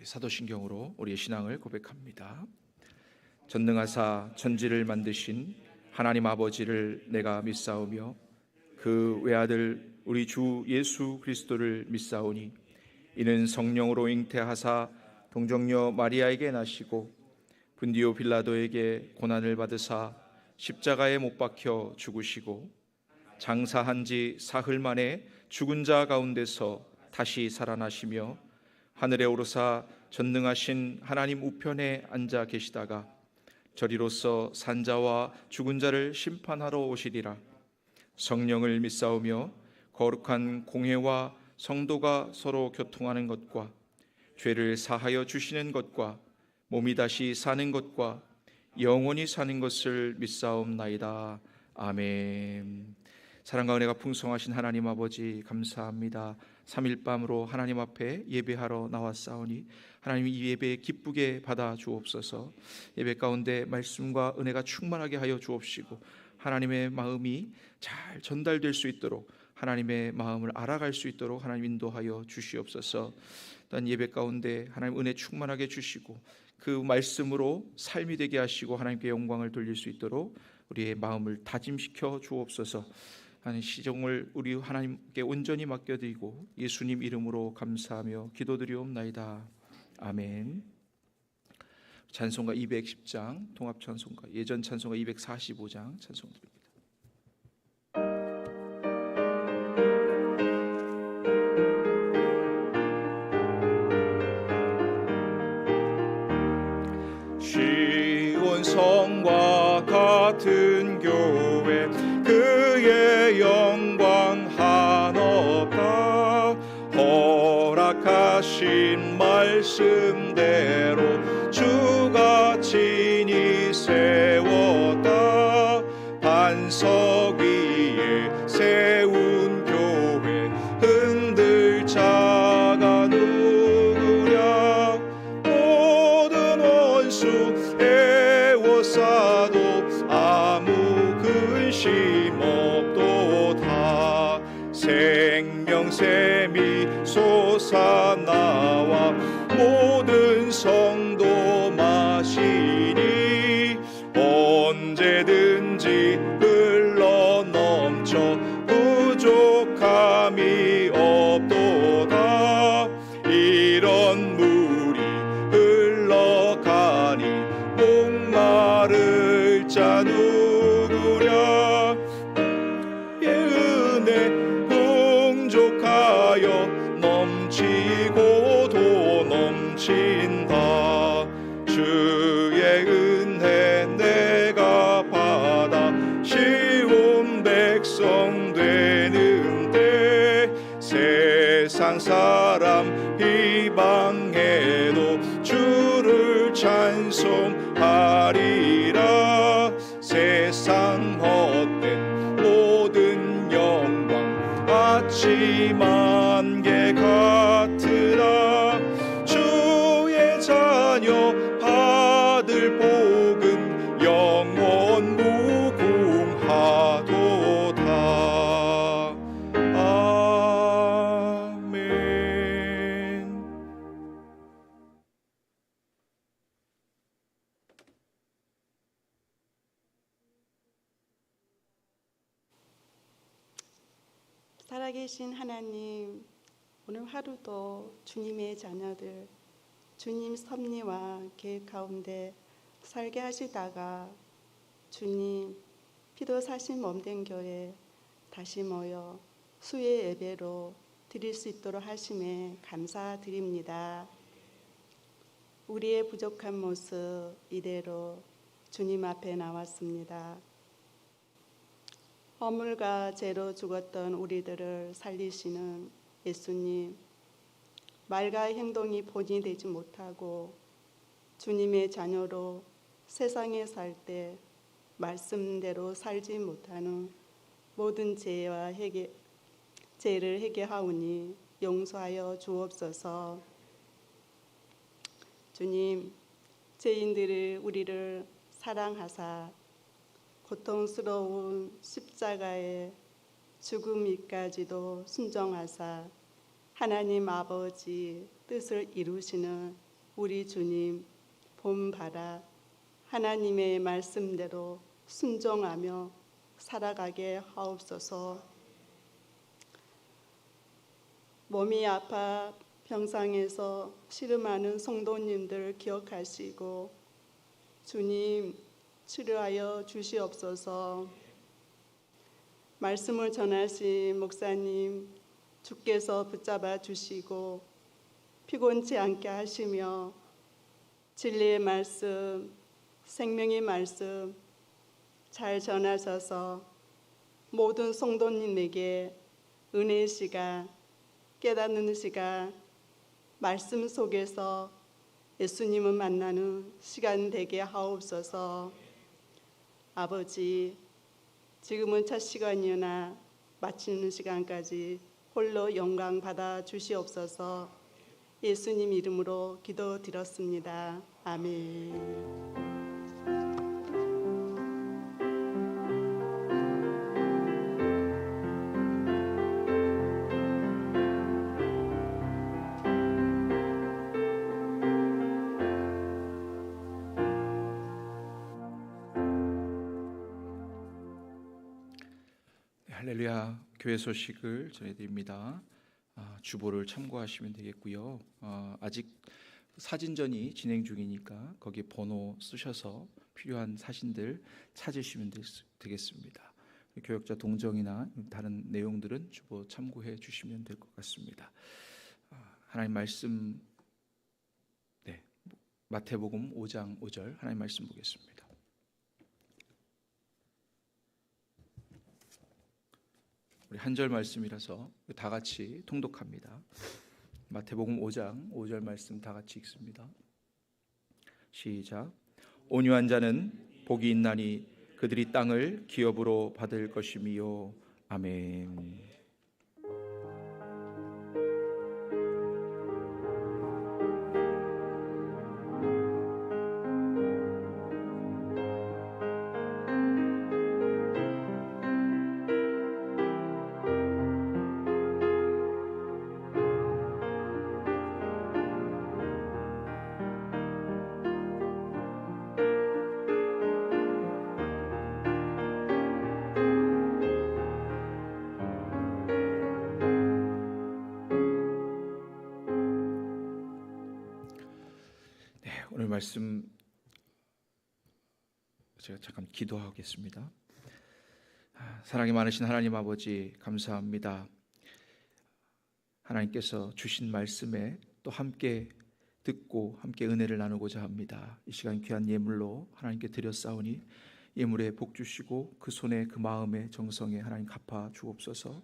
사도신경으로 우리의 신앙을 고백합니다. 전능하사 천지를 만드신 하나님 아버지를 내가 믿사오며 그 외아들 우리 주 예수 그리스도를 믿사오니 이는 성령으로 잉태하사 동정녀 마리아에게 나시고 분디오 빌라도에게 고난을 받으사 십자가에 못 박혀 죽으시고 장사한 지 사흘 만에 죽은 자 가운데서 다시 살아나시며 하늘에 오르사 전능하신 하나님 우편에 앉아 계시다가 저리로서 산자와 죽은 자를 심판하러 오시리라. 성령을 믿사오며 거룩한 공회와 성도가 서로 교통하는 것과 죄를 사하여 주시는 것과 몸이 다시 사는 것과 영원히 사는 것을 믿사옵나이다. 아멘. 사랑과 은혜가 풍성하신 하나님 아버지 감사합니다. 3일 밤으로 하나님 앞에 예배하러 나왔사오니 하나님 이 예배 기쁘게 받아 주옵소서. 예배 가운데 말씀과 은혜가 충만하게 하여 주옵시고 하나님의 마음이 잘 전달될 수 있도록 하나님의 마음을 알아갈 수 있도록 하나님 인도하여 주시옵소서. 또한 예배 가운데 하나님 은혜 충만하게 주시고 그 말씀으로 삶이 되게 하시고 하나님께 영광을 돌릴 수 있도록 우리의 마음을 다짐시켜 주옵소서. 하는 시종을 우리 하나님께 온전히 맡겨드리고 예수님 이름으로 감사하며 기도드리옵나이다. 아멘. 찬송가 210장 통합찬송가 예전 찬송가 245장 찬송드립니다. 시온 성과 같은 교회 그의 영광 한없다. 허락하신 말씀대로 주가 친히 세웠다. 반석 위에 세운 교회 흔들 자가 누구랴. 모든 원수 애워싸도 아무 근심 없도다. 생명샘이 솟아나와 모든 성도 마시니 언제든지 흘러넘쳐 부족함이 없도다. 이런 물이 흘러가니 목마를 자 누구랴. 은혜 풍족하여 넘치고도 넘친다. 주의 은혜 내가 받아 쉬운 백성 되는데 세상 사람 비방해도 주를 찬송하리라. 세상 헛된 모든 영광 아침 안개 같으라. 주의 자녀 받을 복은 영원 무궁하도다. 아멘. 살아계신 하나님, 오늘 하루도 주님의 자녀들 주님 섭리와 계획 가운데 살게 하시다가 주님 피도 사신 몸된 교회 다시 모여 수요 예배로 드릴 수 있도록 하심에 감사드립니다. 우리의 부족한 모습 이대로 주님 앞에 나왔습니다. 허물과 죄로 죽었던 우리들을 살리시는 예수님, 말과 행동이 본이 되지 못하고 주님의 자녀로 세상에 살 때 말씀대로 살지 못하는 모든 죄를 회개하오니 용서하여 주옵소서. 주님, 죄인들이 우리를 사랑하사 고통스러운 십자가의 죽음이까지도 순종하사 하나님 아버지 뜻을 이루시는 우리 주님 본받아 하나님의 말씀대로 순종하며 살아가게 하옵소서. 몸이 아파 병상에서 씨름하는 성도님들 기억하시고 주님 치료하여 주시옵소서. 말씀을 전하신 목사님 주께서 붙잡아 주시고 피곤치 않게 하시며 진리의 말씀, 생명의 말씀 잘 전하셔서 모든 성도님에게 은혜의 시간, 깨닫는 시간, 말씀 속에서 예수님을 만나는 시간 되게 하옵소서. 아버지, 지금은 첫 시간이나 마치는 시간까지 홀로 영광 받아 주시옵소서. 예수님 이름으로 기도드렸습니다. 아멘. 할렐루야, 교회 소식을 전해드립니다. 주보를 참고하시면 되겠고요. 아직 사진전이 진행 중이니까 거기 번호 쓰셔서 필요한 사진들 찾으시면 되겠습니다. 교역자 동정이나 다른 내용들은 주보 참고해 주시면 될 것 같습니다. 하나님 말씀, 마태복음 5장 5절 하나님 말씀 보겠습니다. 우리 한 절 말씀이라서 다 같이 통독합니다. 마태복음 5장 5절 말씀 다 같이 읽습니다. 시작. 온유한 자는 복이 있나니 그들이 땅을 기업으로 받을 것임이요. 아멘. 오늘 말씀 제가 잠깐 기도하겠습니다. 사랑이 많으신 하나님 아버지 감사합니다. 하나님께서 주신 말씀에 또 함께 듣고 함께 은혜를 나누고자 합니다. 이 시간 귀한 예물로 하나님께 드렸사오니 예물에 복 주시고 그 손에 그 마음에 정성에 하나님 갚아 주옵소서.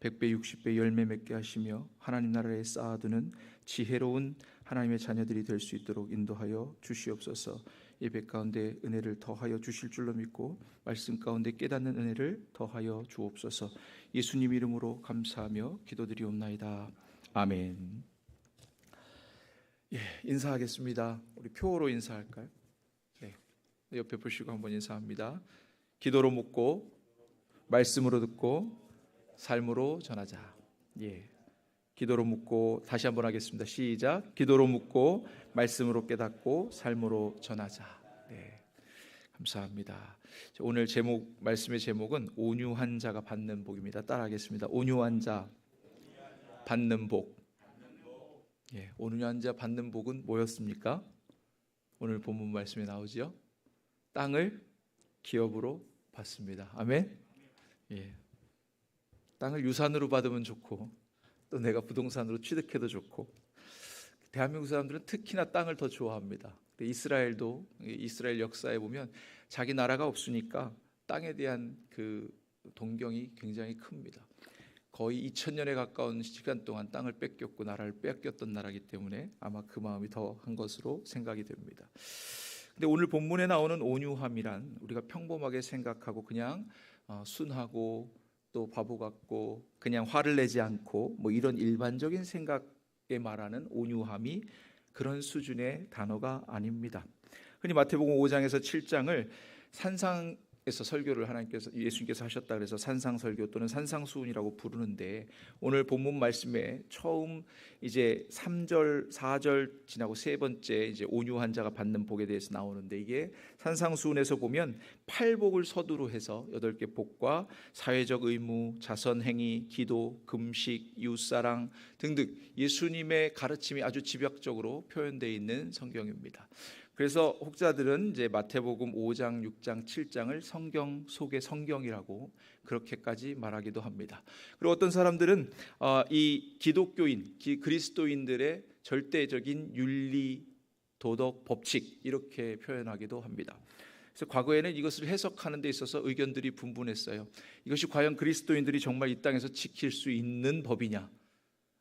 100배 60배 열매 맺게 하시며 하나님 나라에 쌓아두는 지혜로운 하나님의 자녀들이 될 수 있도록 인도하여 주시옵소서. 예배 가운데 은혜를 더하여 주실 줄로 믿고 말씀 가운데 깨닫는 은혜를 더하여 주옵소서. 예수님 이름으로 감사하며 기도드리옵나이다. 아멘. 인사하겠습니다. 우리 표어로 인사할까요? 옆에 보시고 한번 인사합니다. 기도로 묻고 말씀으로 듣고 삶으로 전하자. 기도로 묻고 다시 한번 하겠습니다. 시작. 기도로 묻고 말씀으로 깨닫고 삶으로 전하자. 감사합니다. 오늘 말씀의 제목은 온유한 자가 받는 복입니다. 따라하겠습니다. 온유한 자 받는 복. 온유한 자 받는 복은 뭐였습니까? 오늘 본문 말씀에 나오지요. 땅을 기업으로 받습니다. 아멘. 땅을 유산으로 받으면 좋고 또 내가 부동산으로 취득해도 좋고 대한민국 사람들은 특히나 땅을 더 좋아합니다. 이스라엘도 이스라엘 역사에 보면 자기 나라가 없으니까 땅에 대한 그 동경이 굉장히 큽니다. 거의 2000년에 가까운 시간 동안 땅을 뺏겼고 나라를 뺏겼던 나라이기 때문에 아마 그 마음이 더한 것으로 생각이 됩니다. 근데 오늘 본문에 나오는 온유함이란 우리가 평범하게 생각하고 그냥 순하고 또 바보 같고 그냥 화를 내지 않고 뭐 이런 일반적인 생각에 말하는 온유함이 그런 수준의 단어가 아닙니다. 흔히 마태복음 5장에서 7장을 산상에 에서 설교를 예수님께서 하셨다 그래서 산상설교 또는 산상수훈이라고 부르는데, 오늘 본문 말씀에 처음 이제 3절, 4절 지나고 세 번째 이제 온유한 자가 받는 복에 대해서 나오는데, 이게 산상수훈에서 보면 팔복을 서두로 해서 8개 복과 사회적 의무, 자선행위, 기도, 금식, 이웃사랑 등등 예수님의 가르침이 아주 집약적으로 표현되어 있는 성경입니다. 그래서 혹자들은 이제 마태복음 5장, 6장, 7장을 성경 속의 성경이라고 그렇게까지 말하기도 합니다. 그리고 어떤 사람들은 이 기독교인, 그리스도인들의 절대적인 윤리, 도덕, 법칙 이렇게 표현하기도 합니다. 그래서 과거에는 이것을 해석하는 데 있어서 의견들이 분분했어요. 이것이 과연 그리스도인들이 정말 이 땅에서 지킬 수 있는 법이냐,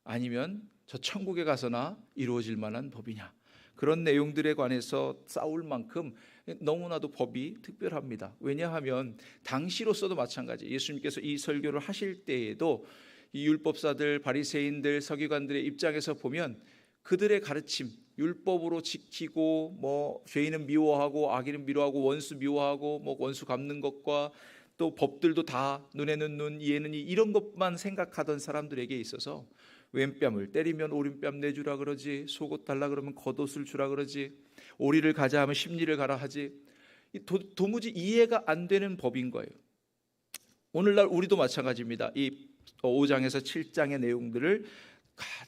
아니면 저 천국에 가서나 이루어질 만한 법이냐, 그런 내용들에 관해서 싸울 만큼 너무나도 법이 특별합니다. 왜냐하면 당시로서도 마찬가지, 예수님께서 이 설교를 하실 때에도 이 율법사들, 바리새인들, 서기관들의 입장에서 보면 그들의 가르침, 율법으로 지키고 뭐 죄인은 미워하고 악인은 미워하고 원수 미워하고 뭐 원수 갚는 것과 또 법들도 다 눈에는 눈, 이에는 이, 이런 것만 생각하던 사람들에게 있어서 왼뺨을 때리면 오른뺨 내주라 그러지, 속옷 달라 그러면 겉옷을 주라 그러지, 오리를 가자 하면 십리를 가라 하지, 도무지 이해가 안 되는 법인 거예요. 오늘날 우리도 마찬가지입니다. 이 5장에서 7장의 내용들을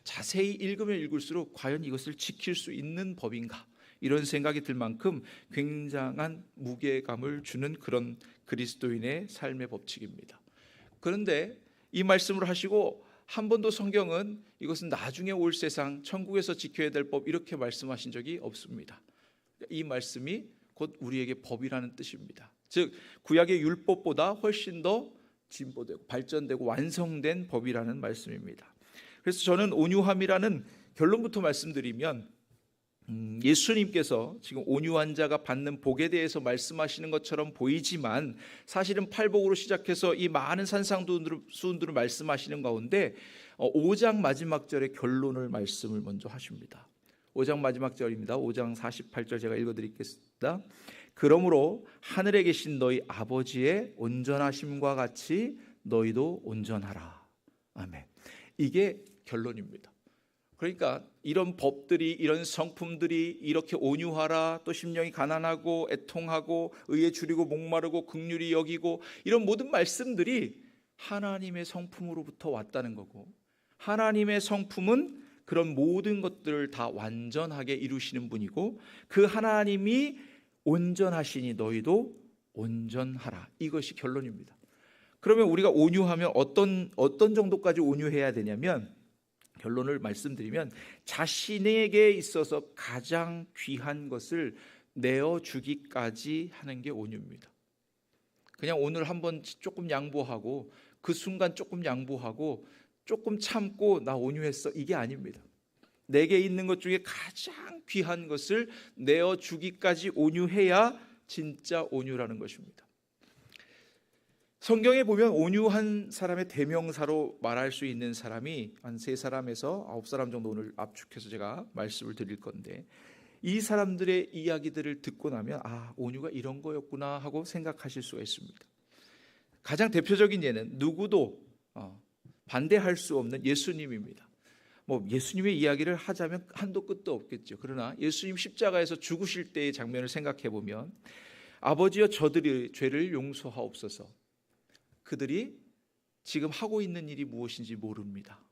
자세히 읽으면 읽을수록 과연 이것을 지킬 수 있는 법인가, 이런 생각이 들 만큼 굉장한 무게감을 주는 그런 그리스도인의 삶의 법칙입니다. 그런데 이 말씀을 하시고 한 번도 성경은 이것은 나중에 올 세상 천국에서 지켜야 될 법 이렇게 말씀하신 적이 없습니다. 이 말씀이 곧 우리에게 법이라는 뜻입니다. 즉 구약의 율법보다 훨씬 더 진보되고 발전되고 완성된 법이라는 말씀입니다. 그래서 저는 온유함이라는 결론부터 말씀드리면, 예수님께서 지금 온유한 자가 받는 복에 대해서 말씀하시는 것처럼 보이지만 사실은 팔복으로 시작해서 이 많은 산상수훈들을 말씀하시는 가운데 5장 마지막 절의 결론을 말씀을 먼저 하십니다. 5장 마지막 절입니다. 5장 48절 제가 읽어드리겠습니다. 그러므로 하늘에 계신 너희 아버지의 온전하심과 같이 너희도 온전하라. 아멘. 이게 결론입니다. 그러니까 이런 법들이, 이런 성품들이, 이렇게 온유하라, 또 심령이 가난하고 애통하고 의에 줄이고 목마르고 긍휼히 여기고, 이런 모든 말씀들이 하나님의 성품으로부터 왔다는 거고, 하나님의 성품은 그런 모든 것들을 다 완전하게 이루시는 분이고, 그 하나님이 온전하시니 너희도 온전하라. 이것이 결론입니다. 그러면 우리가 온유하면 어떤 정도까지 온유해야 되냐면, 결론을 말씀드리면 자신에게 있어서 가장 귀한 것을 내어주기까지 하는 게 온유입니다. 그냥 오늘 한번 조금 양보하고 그 순간 조금 양보하고 조금 참고 나 온유했어, 이게 아닙니다. 내게 있는 것 중에 가장 귀한 것을 내어주기까지 온유해야 진짜 온유라는 것입니다. 성경에 보면 온유한 사람의 대명사로 말할 수 있는 사람이 한 3사람에서 9사람 정도 오늘 압축해서 제가 말씀을 드릴 건데, 이 사람들의 이야기들을 듣고 나면 온유가 이런 거였구나 하고 생각하실 수가 있습니다. 가장 대표적인 예는 누구도 반대할 수 없는 예수님입니다. 뭐 예수님의 이야기를 하자면 한도 끝도 없겠죠. 그러나 예수님 십자가에서 죽으실 때의 장면을 생각해 보면, 아버지여 저들의 죄를 용서하옵소서. 그들이 지금 하고 있는 일이 무엇인지 모릅니다.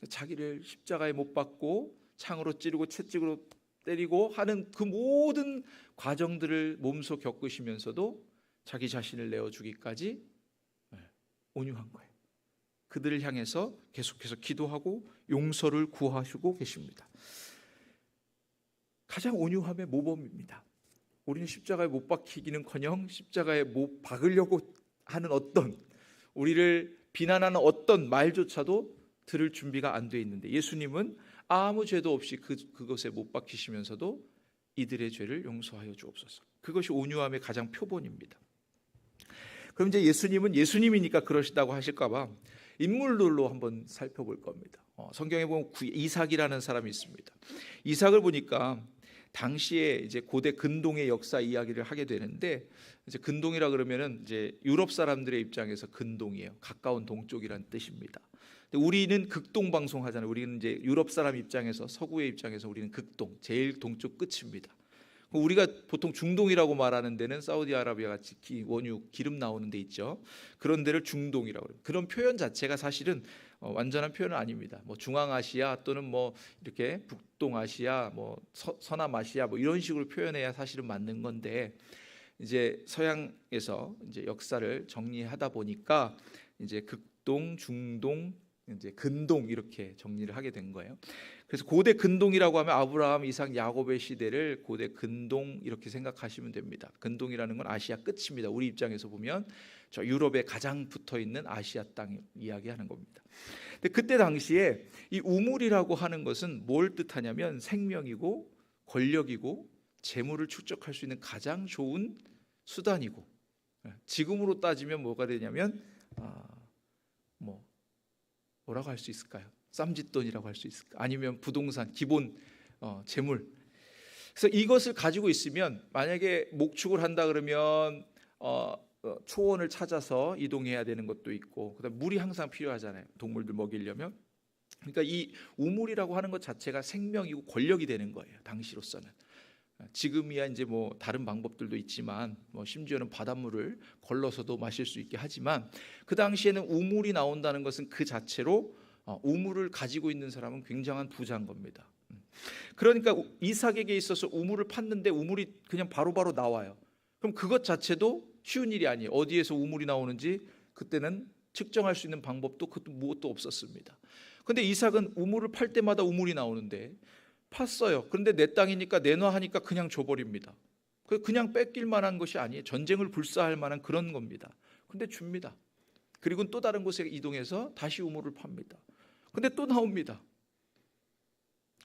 자기를 십자가에 못 박고 창으로 찌르고 채찍으로 때리고 하는 그 모든 과정들을 몸소 겪으시면서도 자기 자신을 내어주기까지 온유한 거예요. 그들을 향해서 계속해서 기도하고 용서를 구하시고 계십니다. 가장 온유함의 모범입니다. 우리는 십자가에 못 박히기는커녕 십자가에 못 박으려고 하는 어떤, 우리를 비난하는 어떤 말조차도 들을 준비가 안 돼 있는데, 예수님은 아무 죄도 없이 그것에 못 박히시면서도 이들의 죄를 용서하여 주옵소서. 그것이 온유함의 가장 표본입니다. 그럼 이제 예수님은 예수님이니까 그러시다고 하실까 봐 인물들로 한번 살펴볼 겁니다. 성경에 보면 이삭이라는 사람이 있습니다. 이삭을 보니까 당시에 이제 고대 근동의 역사 이야기를 하게 되는데, 이제 근동이라 그러면은 이제 유럽 사람들의 입장에서 근동이에요. 가까운 동쪽이란 뜻입니다. 근데 우리는 극동 방송 하잖아요. 우리는 이제 유럽 사람 입장에서, 서구의 입장에서 우리는 극동, 제일 동쪽 끝입니다. 우리가 보통 중동이라고 말하는 데는 사우디아라비아 같이 원유 기름 나오는 데 있죠. 그런 데를 중동이라고 해요. 그런 표현 자체가 사실은 완전한 표현은 아닙니다. 뭐 중앙아시아 또는 뭐 이렇게 북동아시아, 뭐 서남아시아 뭐 이런 식으로 표현해야 사실은 맞는 건데, 이제 서양에서 이제 역사를 정리하다 보니까 이제 극동, 중동, 이제 근동 이렇게 정리를 하게 된 거예요. 그래서 고대 근동이라고 하면 아브라함, 이삭, 야곱의 시대를 고대 근동 이렇게 생각하시면 됩니다. 근동이라는 건 아시아 끝입니다. 우리 입장에서 보면 저 유럽에 가장 붙어 있는 아시아 땅 이야기하는 겁니다. 근데 그때 당시에 이 우물이라고 하는 것은 뭘 뜻하냐면 생명이고 권력이고 재물을 축적할 수 있는 가장 좋은 수단이고, 지금으로 따지면 뭐가 되냐면 뭐라고 할 수 있을까요? 쌈짓돈이라고 할 수 있을까? 아니면 부동산, 기본 재물. 그래서 이것을 가지고 있으면 만약에 목축을 한다 그러면 초원을 찾아서 이동해야 되는 것도 있고, 그다음 물이 항상 필요하잖아요. 동물들 먹이려면. 그러니까 이 우물이라고 하는 것 자체가 생명이고 권력이 되는 거예요. 당시로서는. 지금이야 이제 뭐 다른 방법들도 있지만, 뭐 심지어는 바닷물을 걸러서도 마실 수 있게 하지만, 그 당시에는 우물이 나온다는 것은 그 자체로 우물을 가지고 있는 사람은 굉장한 부자인 겁니다. 그러니까 이삭에게 있어서 우물을 팠는데 우물이 그냥 바로바로 나와요. 그럼 그것 자체도 쉬운 일이 아니에요. 어디에서 우물이 나오는지 그때는 측정할 수 있는 방법도 그것도 무엇도 없었습니다. 근데 이삭은 우물을 팔 때마다 우물이 나오는데 팠어요. 그런데 내 땅이니까 내놔 하니까 그냥 줘버립니다. 그냥 뺏길 만한 것이 아니에요. 전쟁을 불사할 만한 그런 겁니다. 근데 줍니다. 그리고 또 다른 곳에 이동해서 다시 우물을 팝니다. 근데 또 나옵니다.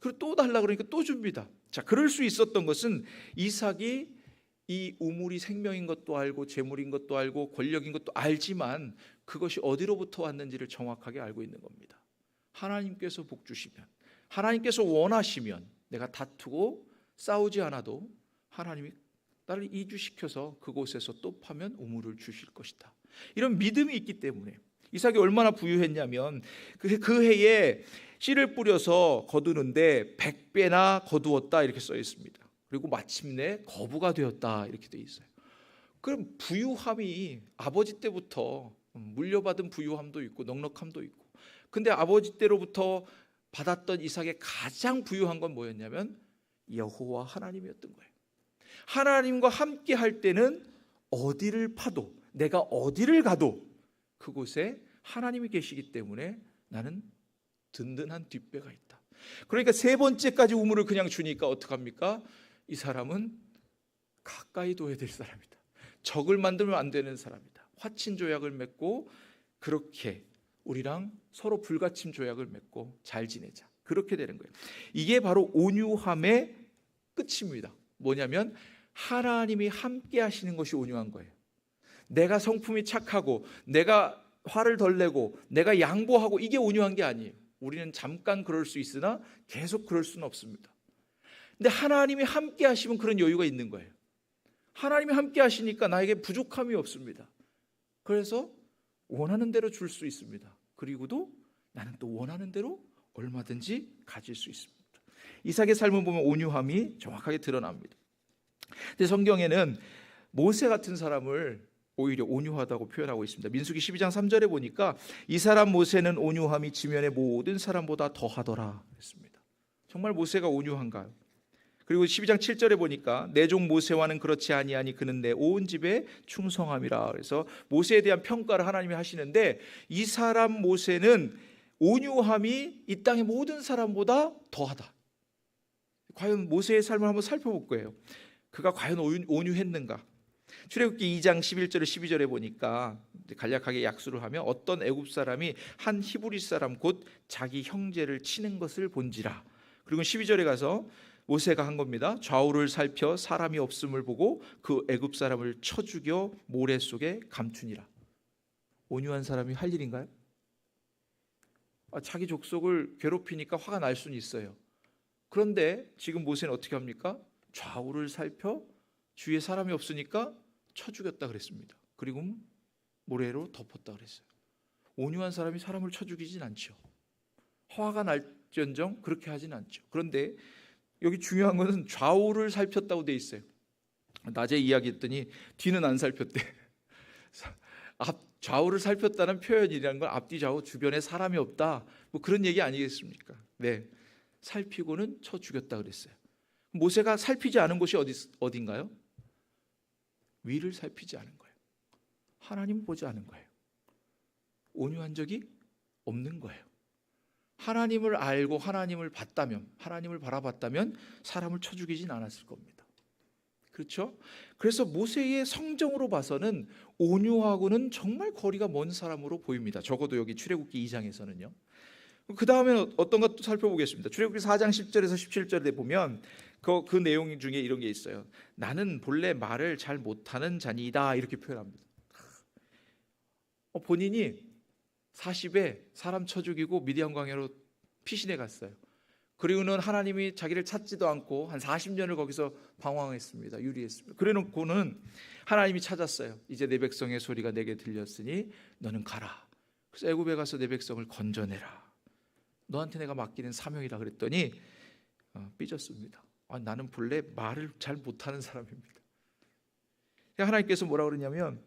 그리고 또 달라 그러니까 또 줍니다. 자, 그럴 수 있었던 것은 이삭이 이 우물이 생명인 것도 알고 재물인 것도 알고 권력인 것도 알지만 그것이 어디로부터 왔는지를 정확하게 알고 있는 겁니다. 하나님께서 복 주시면, 하나님께서 원하시면 내가 다투고 싸우지 않아도 하나님이 나를 이주시켜서 그곳에서 또 파면 우물을 주실 것이다. 이런 믿음이 있기 때문에 이삭이 얼마나 부유했냐면 그 해에 씨를 뿌려서 거두는데 100배나 거두었다 이렇게 써 있습니다. 그리고 마침내 거부가 되었다 이렇게 돼 있어요. 그럼 부유함이 아버지 때부터 물려받은 부유함도 있고 넉넉함도 있고, 근데 아버지 때로부터 받았던 이삭의 가장 부유한 건 뭐였냐면 여호와 하나님이었던 거예요. 하나님과 함께 할 때는 어디를 파도, 내가 어디를 가도 그곳에 하나님이 계시기 때문에 나는 든든한 뒷배가 있다. 그러니까 세 번째까지 우물을 그냥 주니까 어떡합니까? 이 사람은 가까이 둬야 될 사람이다. 적을 만들면 안 되는 사람이다. 화친 조약을 맺고 그렇게 우리랑 서로 불가침 조약을 맺고 잘 지내자. 그렇게 되는 거예요. 이게 바로 온유함의 끝입니다. 뭐냐면 하나님이 함께 하시는 것이 온유한 거예요. 내가 성품이 착하고 내가 화를 덜 내고 내가 양보하고 이게 온유한 게 아니에요. 우리는 잠깐 그럴 수 있으나 계속 그럴 수는 없습니다. 근데 하나님이 함께 하시면 그런 여유가 있는 거예요. 하나님이 함께 하시니까 나에게 부족함이 없습니다. 그래서 원하는 대로 줄 수 있습니다. 그리고도 나는 또 원하는 대로 얼마든지 가질 수 있습니다. 이삭의 삶을 보면 온유함이 정확하게 드러납니다. 근데 성경에는 모세 같은 사람을 오히려 온유하다고 표현하고 있습니다. 민수기 12장 3절에 보니까 이 사람 모세는 온유함이 지면의 모든 사람보다 더하더라 했습니다. 정말 모세가 온유한가요? 그리고 12장 7절에 보니까 내 종 모세와는 그렇지 아니하니 그는 내 온 집에 충성함이라. 그래서 모세에 대한 평가를 하나님이 하시는데 이 사람 모세는 온유함이 이 땅의 모든 사람보다 더하다. 과연 모세의 삶을 한번 살펴볼 거예요. 그가 과연 온유했는가? 출애굽기 2장 11절에 12절에 보니까 간략하게 약수를 하면 어떤 애굽 사람이 한 히브리 사람 곧 자기 형제를 치는 것을 본지라. 그리고 12절에 가서 모세가 한 겁니다. 좌우를 살펴 사람이 없음을 보고 그 애굽 사람을 쳐 죽여 모래 속에 감추니라. 온유한 사람이 할 일인가요? 자기 족속을 괴롭히니까 화가 날 수는 있어요. 그런데 지금 모세는 어떻게 합니까? 좌우를 살펴 주위에 사람이 없으니까 쳐 죽였다 그랬습니다. 그리고 모래로 덮었다 그랬어요. 온유한 사람이 사람을 쳐 죽이진 않죠. 화가 날지언정 그렇게 하진 않죠. 그런데 여기 중요한 것은 좌우를 살폈다고 돼 있어요. 낮에 이야기했더니 뒤는 안 살폈대. 좌우를 살폈다는 표현이라는 건 앞뒤 좌우 주변에 사람이 없다, 뭐 그런 얘기 아니겠습니까? 네, 살피고는 쳐 죽였다 그랬어요. 모세가 살피지 않은 곳이 어딘가요? 위를 살피지 않은 거예요. 하나님 보지 않은 거예요. 온유한 적이 없는 거예요. 하나님을 알고 하나님을 봤다면, 하나님을 바라봤다면 사람을 쳐 죽이진 않았을 겁니다. 그렇죠? 그래서 모세의 성정으로 봐서는 온유하고는 정말 거리가 먼 사람으로 보입니다. 적어도 여기 출애굽기 2장에서는요. 그 다음에 어떤 것도 살펴보겠습니다. 출애굽기 4장 10절에서 17절에 보면 그 내용 중에 이런 게 있어요. 나는 본래 말을 잘 못하는 자니이다, 이렇게 표현합니다. 본인이 40에 사람 쳐 죽이고 미디안 광야로 피신해 갔어요. 그리고는 하나님이 자기를 찾지도 않고 한 40년을 거기서 방황했습니다. 유리했습니다. 그래놓고는 하나님이 찾았어요. 이제 내 백성의 소리가 내게 들렸으니 너는 가라. 그래서 애굽에 가서 내 백성을 건져내라. 너한테 내가 맡기는 사명이라 그랬더니 삐졌습니다. 나는 본래 말을 잘 못하는 사람입니다. 하나님께서 뭐라 그러냐면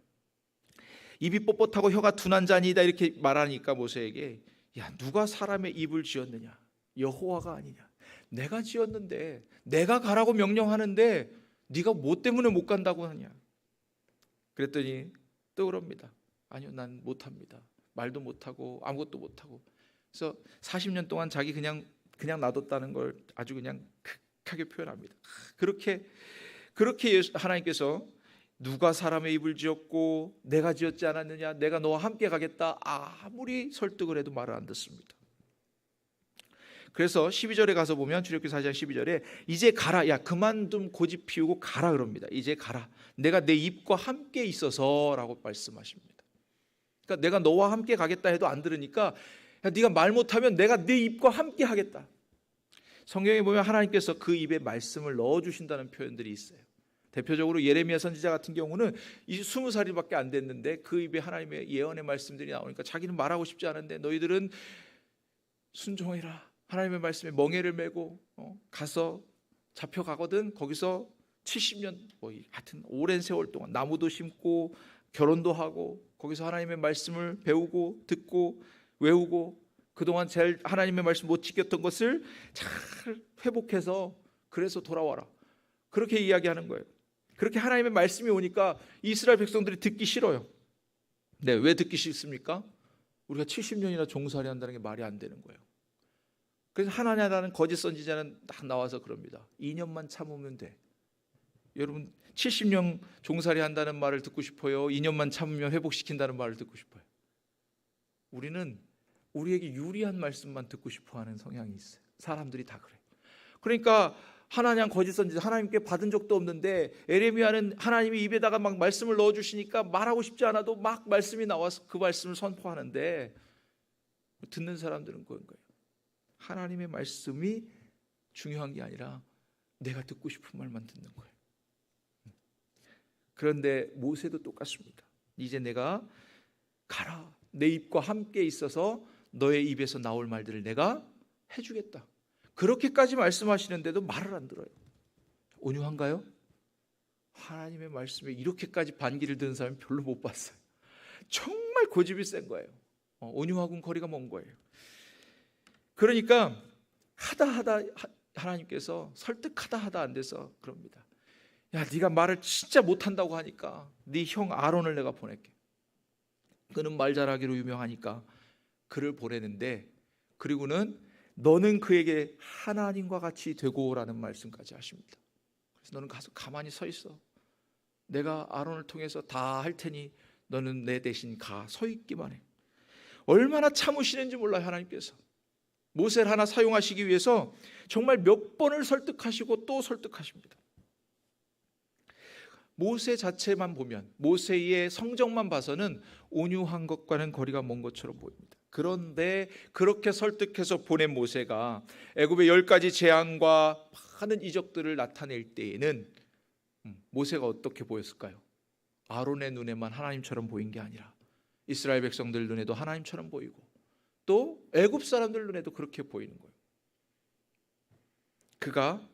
입이 뻣뻣하고 혀가 둔한 자니이다, 이렇게 말하니까 모세에게, 야, 누가 사람의 입을 지었느냐? 여호와가 아니냐? 내가 지었는데, 내가 가라고 명령하는데 네가 뭐 때문에 못 간다고 하냐? 그랬더니 또 그럽니다. 아니요, 난 못합니다. 말도 못하고 아무것도 못하고. 그래서 40년 동안 자기 그냥 놔뒀다는 걸 아주 그냥 극하게 표현합니다. 그렇게 하나님께서 누가 사람의 입을 지었고 내가 지었지 않았느냐, 내가 너와 함께 가겠다, 아무리 설득을 해도 말을 안 듣습니다. 그래서 12절에 가서 보면 출애굽기 4장 12절에 이제 가라, 야 그만 좀 고집 피우고 가라 그럽니다. 이제 가라, 내가 내 입과 함께 있어서 라고 말씀하십니다. 그러니까 내가 너와 함께 가겠다 해도 안 들으니까, 야, 네가 말 못하면 내가 내 입과 함께 하겠다. 성경에 보면 하나님께서 그 입에 말씀을 넣어주신다는 표현들이 있어요. 대표적으로 예레미야 선지자 같은 경우는 20살밖에 안 됐는데 그 입에 하나님의 예언의 말씀들이 나오니까 자기는 말하고 싶지 않은데 너희들은 순종해라, 하나님의 말씀에 멍에를 메고 가서 잡혀가거든. 거기서 70년 하여튼 오랜 세월 동안 나무도 심고 결혼도 하고 거기서 하나님의 말씀을 배우고 듣고 외우고 그동안 제일 하나님의 말씀 못 지켰던 것을 잘 회복해서 그래서 돌아와라, 그렇게 이야기하는 거예요. 그렇게 하나님의 말씀이 오니까 이스라엘 백성들이 듣기 싫어요. 네, 왜 듣기 싫습니까? 우리가 70년이나 종살이 한다는 게 말이 안 되는 거예요. 그래서 하나냐라는 거짓 선지자는 딱 나와서 그럽니다. 2년만 참으면 돼. 여러분 70년 종살이 한다는 말을 듣고 싶어요? 2년만 참으면 회복시킨다는 말을 듣고 싶어요? 우리는 우리에게 유리한 말씀만 듣고 싶어하는 성향이 있어요. 사람들이 다 그래요. 그러니까 하나냐 거짓 선지자, 하나님께 받은 적도 없는데 예레미야는 하나님이 입에다가 막 말씀을 넣어주시니까 말하고 싶지 않아도 막 말씀이 나와서 그 말씀을 선포하는데 듣는 사람들은 그런 거예요. 하나님의 말씀이 중요한 게 아니라 내가 듣고 싶은 말만 듣는 거예요. 그런데 모세도 똑같습니다. 이제 내가 가라, 내 입과 함께 있어서 너의 입에서 나올 말들을 내가 해주겠다, 그렇게까지 말씀하시는데도 말을 안 들어요. 온유한가요? 하나님의 말씀에 이렇게까지 반기를 드는 사람은 별로 못 봤어요. 정말 고집이 센 거예요. 온유하고는 거리가 먼 거예요. 그러니까 하다 하나님께서 설득하다 안 돼서 그럽니다. 야, 네가 말을 진짜 못한다고 하니까 네 형 아론을 내가 보낼게. 그는 말 잘하기로 유명하니까 그를 보내는데, 그리고는 너는 그에게 하나님과 같이 되고라는 말씀까지 하십니다. 그래서 너는 가서 가만히 서 있어. 내가 아론을 통해서 다 할 테니 너는 내 대신 가 서 있기만 해. 얼마나 참으시는지 몰라요. 하나님께서 모세를 하나 사용하시기 위해서 정말 몇 번을 설득하시고 또 설득하십니다. 모세 자체만 보면, 모세의 성정만 봐서는 온유한 것과는 거리가 먼 것처럼 보입니다. 그런데 그렇게 설득해서 보낸 모세가 애굽의 10가지 재앙과 많은 이적들을 나타낼 때에는 모세가 어떻게 보였을까요? 아론의 눈에만 하나님처럼 보인 게 아니라 이스라엘 백성들 눈에도 하나님처럼 보이고 또 애굽 사람들 눈에도 그렇게 보이는 거예요. 그가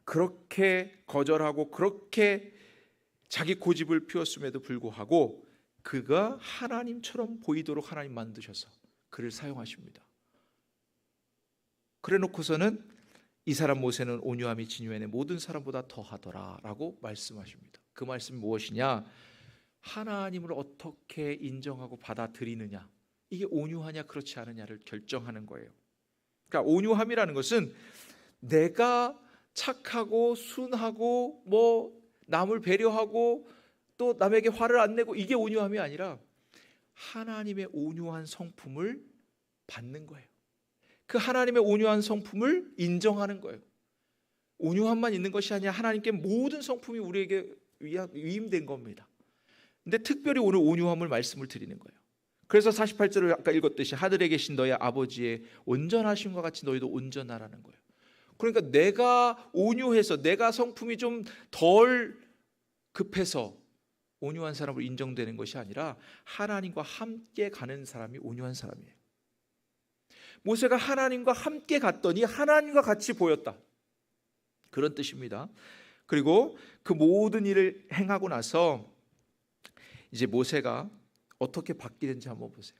그렇게 거절하고 그렇게 자기 고집을 피웠음에도 불구하고 그가 하나님처럼 보이도록 하나님 만드셔서 그를 사용하십니다. 그래 놓고서는 이 사람 모세는 온유함이 진유에는 모든 사람보다 더하더라 라고 말씀하십니다. 그 말씀이 무엇이냐? 하나님을 어떻게 인정하고 받아들이느냐, 이게 온유하냐 그렇지 않느냐를 결정하는 거예요. 그러니까 온유함이라는 것은 내가 착하고 순하고 남을 배려하고 또 남에게 화를 안 내고 이게 온유함이 아니라 하나님의 온유한 성품을 받는 거예요. 그 하나님의 온유한 성품을 인정하는 거예요. 온유함만 있는 것이 아니라 하나님께 모든 성품이 우리에게 위임된 겁니다. 근데 특별히 오늘 온유함을 말씀을 드리는 거예요. 그래서 48절을 아까 읽었듯이 하늘에 계신 너의 아버지의 온전하심과 같이 너희도 온전하라는 거예요. 그러니까 내가 온유해서 내가 성품이 좀 덜 급해서 온유한 사람으로 인정되는 것이 아니라 하나님과 함께 가는 사람이 온유한 사람이에요. 모세가 하나님과 함께 갔더니 하나님과 같이 보였다, 그런 뜻입니다. 그리고 그 모든 일을 행하고 나서 이제 모세가 어떻게 바뀌는지 한번 보세요.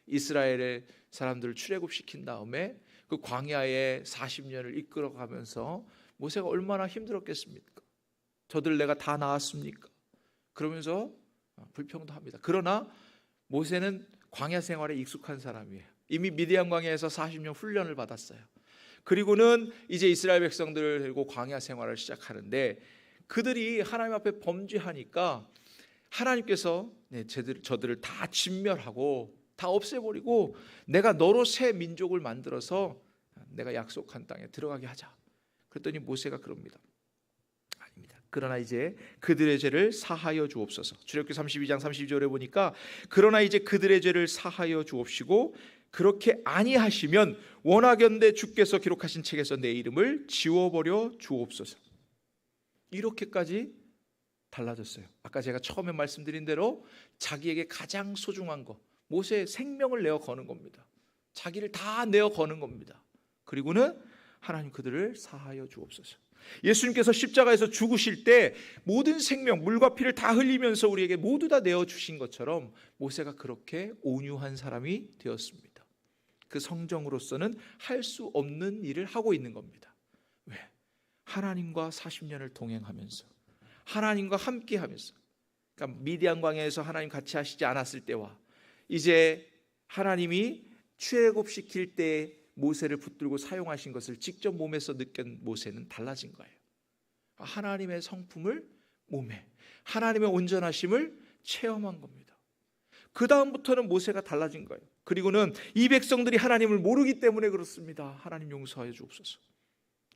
이스라엘의 사람들을 출애굽시킨 다음에 그 광야에 40년을 이끌어가면서 모세가 얼마나 힘들었겠습니까? 저들 내가 다 낳았습니까? 그러면서 불평도 합니다. 그러나 모세는 광야 생활에 익숙한 사람이에요. 이미 미디안 광야에서 40년 훈련을 받았어요. 그리고는 이제 이스라엘 백성들을 데리고 광야 생활을 시작하는데 그들이 하나님 앞에 범죄하니까 하나님께서 저들을 다 진멸하고 다 없애버리고 내가 너로 새 민족을 만들어서 내가 약속한 땅에 들어가게 하자. 그랬더니 모세가 그럽니다. 아닙니다. 그러나 이제 그들의 죄를 사하여 주옵소서. 출애굽기 32장 32절에 보니까 그러나 이제 그들의 죄를 사하여 주옵시고 그렇게 아니하시면 원하건대 주께서 기록하신 책에서 내 이름을 지워버려 주옵소서. 이렇게까지 달라졌어요. 아까 제가 처음에 말씀드린 대로 자기에게 가장 소중한 거, 모세의 생명을 내어 거는 겁니다. 자기를 다 내어 거는 겁니다. 그리고는 하나님 그들을 사하여 주옵소서. 예수님께서 십자가에서 죽으실 때 모든 생명, 물과 피를 다 흘리면서 우리에게 모두 다 내어 주신 것처럼 모세가 그렇게 온유한 사람이 되었습니다. 그 성정으로서는 할 수 없는 일을 하고 있는 겁니다. 왜? 하나님과 40년을 동행하면서 하나님과 함께하면서, 그러니까 미디안 광야에서 하나님 같이 하시지 않았을 때와 이제 하나님이 출애굽시킬 때 모세를 붙들고 사용하신 것을 직접 몸에서 느낀 모세는 달라진 거예요. 하나님의 성품을 몸에, 하나님의 온전하심을 체험한 겁니다. 그 다음부터는 모세가 달라진 거예요. 그리고는 이 백성들이 하나님을 모르기 때문에 그렇습니다. 하나님 용서하여 주옵소서.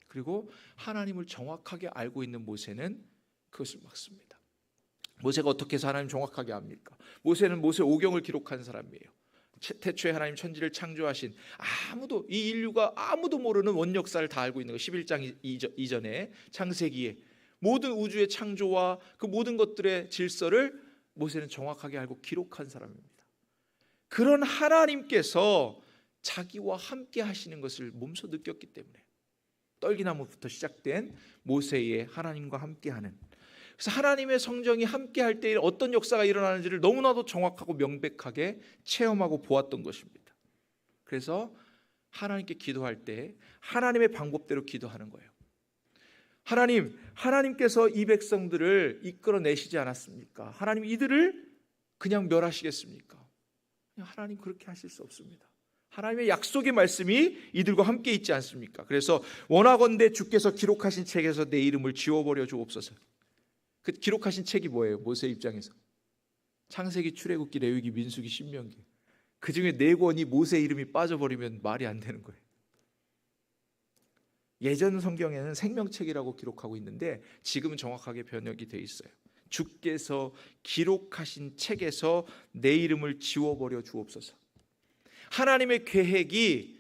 그리고 하나님을 정확하게 알고 있는 모세는 그것을 막습니다. 모세가 어떻게 해서 하나님 정확하게 압니까? 모세는 모세 오경을 기록한 사람이에요. 태초에 하나님 천지를 창조하신, 아무도, 이 인류가 아무도 모르는 원역사를 다 알고 있는 거. 11장 이전에 창세기에 모든 우주의 창조와 그 모든 것들의 질서를 모세는 정확하게 알고 기록한 사람입니다. 그런 하나님께서 자기와 함께 하시는 것을 몸소 느꼈기 때문에 떨기나무부터 시작된 모세의 하나님과 함께하는, 그래서 하나님의 성정이 함께할 때 어떤 역사가 일어나는지를 너무나도 정확하고 명백하게 체험하고 보았던 것입니다. 그래서 하나님께 기도할 때 하나님의 방법대로 기도하는 거예요. 하나님께서 이 백성들을 이끌어내시지 않았습니까? 하나님 이들을 그냥 멸하시겠습니까? 하나님 그렇게 하실 수 없습니다. 하나님의 약속의 말씀이 이들과 함께 있지 않습니까? 그래서 원하건대 주께서 기록하신 책에서 내 이름을 지워버려 주옵소서. 그 기록하신 책이 뭐예요? 모세 입장에서 창세기, 출애굽기, 레위기, 민수기, 신명기, 그 중에 4권이 모세 이름이 빠져버리면 말이 안 되는 거예요. 예전 성경에는 생명책이라고 기록하고 있는데 지금은 정확하게 번역이 돼 있어요. 주께서 기록하신 책에서 내 이름을 지워버려 주옵소서. 하나님의 계획이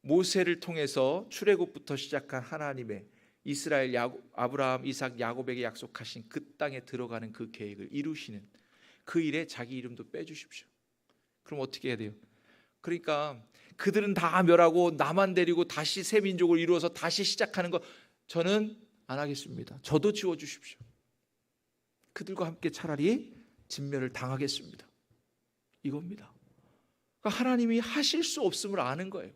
모세를 통해서 출애굽부터 시작한 하나님의 이스라엘, 아브라함, 이삭, 야곱에게 약속하신 그 땅에 들어가는 그 계획을 이루시는 그 일에 자기 이름도 빼주십시오. 그럼 어떻게 해야 돼요? 그러니까 그들은 다 멸하고 나만 데리고 다시 새 민족을 이루어서 다시 시작하는 거 저는 안 하겠습니다. 저도 지워주십시오. 그들과 함께 차라리 진멸을 당하겠습니다. 이겁니다. 그러니까 하나님이 하실 수 없음을 아는 거예요.